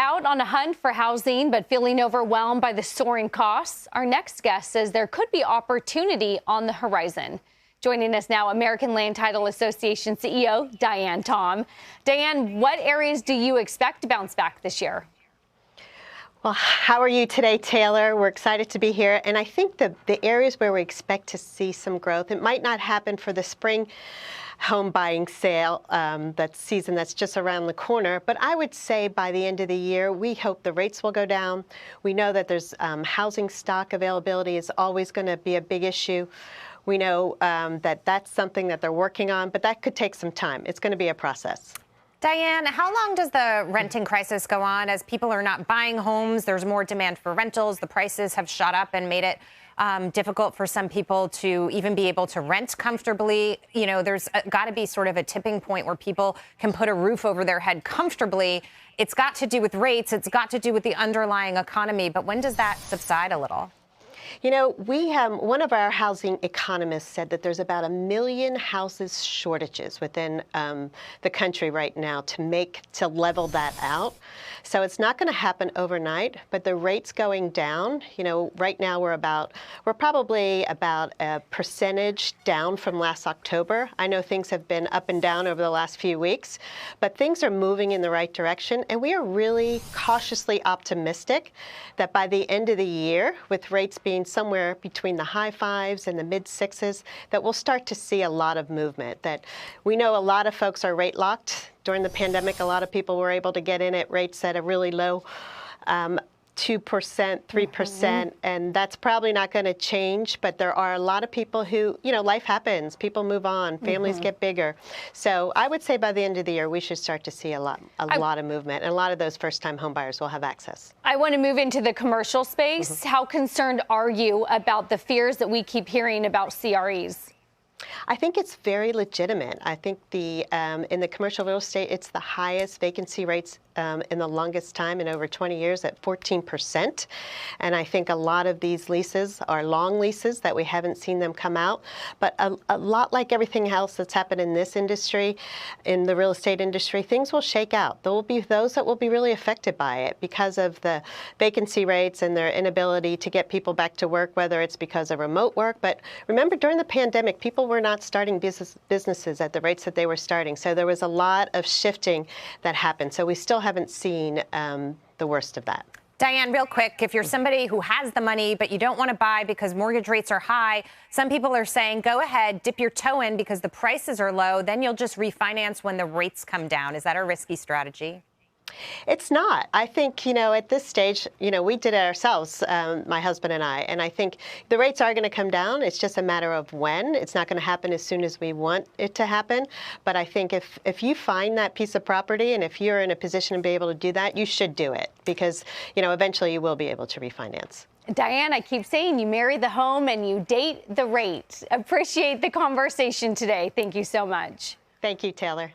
Out on a hunt for housing, but feeling overwhelmed by the soaring costs? Our next guest says there could be opportunity on the horizon. Joining us now, American Land Title Association CEO Diane Tom. Diane, what areas do you expect to bounce back this year? Well, how are you today, Taylor? We're excited to be here. And I think the areas where we expect to see some growth, it might not happen for the spring home buying sale, that season that's just around the corner. But I would say by the end of the year, we hope the rates will go down. We know that there's housing stock availability is always going to be a big issue. We know that that's something that they're working on, but that could take some time. It's going to be a process. Diane, how long does the renting crisis go on? As people are not buying homes, there's more demand for rentals. The prices have shot up and made it difficult for some people to even be able to rent comfortably. You know, there's got to be sort of a tipping point where people can put a roof over their head comfortably. It's got to do with rates. It's got to do with the underlying economy. But when does that subside a little? You know, one of our housing economists said that there's about 1 million houses shortages within the country right now to level that out. So it's not going to happen overnight, but the rates going down, you know, right now we're probably about a percentage down from last October. I know things have been up and down over the last few weeks, but things are moving in the right direction. And we are really cautiously optimistic that by the end of the year, with rates being somewhere between the high fives and the mid sixes, that we'll start to see a lot of movement. That we know a lot of folks are rate locked. During the pandemic, a lot of people were able to get in at rates at a really low 2%, 3%, and that's probably not going to change. But there are a lot of people who, you know, life happens, people move on, families get bigger. So I would say by the end of the year, we should start to see a lot of movement, and a lot of those first-time home buyers will have access. I want to move into the commercial space. How concerned are you about the fears that we keep hearing about CREs? I think it's very legitimate. I think in the commercial real estate, it's the highest vacancy rates in the longest time, in over 20 years, at 14%. And I think a lot of these leases are long leases that we haven't seen them come out. But a lot like everything else that's happened in this industry, in the real estate industry, things will shake out. There will be those that will be really affected by it because of the vacancy rates and their inability to get people back to work, whether it's because of remote work. But remember, during the pandemic, people were not starting businesses at the rates that they were starting. So there was a lot of shifting that happened. So we still haven't seen the worst of that. Diane, real quick, if you're somebody who has the money but you don't want to buy because mortgage rates are high, some people are saying go ahead, dip your toe in because the prices are low, then you'll just refinance when the rates come down. Is that a risky strategy? It's not. I think, you know, at this stage, you know, we did it ourselves, my husband and I think the rates are going to come down. It's just a matter of when. It's not going to happen as soon as we want it to happen. But I think if you find that piece of property and if you're in a position to be able to do that, you should do it because, you know, eventually you will be able to refinance. Diane, I keep saying you marry the home and you date the rate. Appreciate the conversation today. Thank you so much. Thank you, Taylor.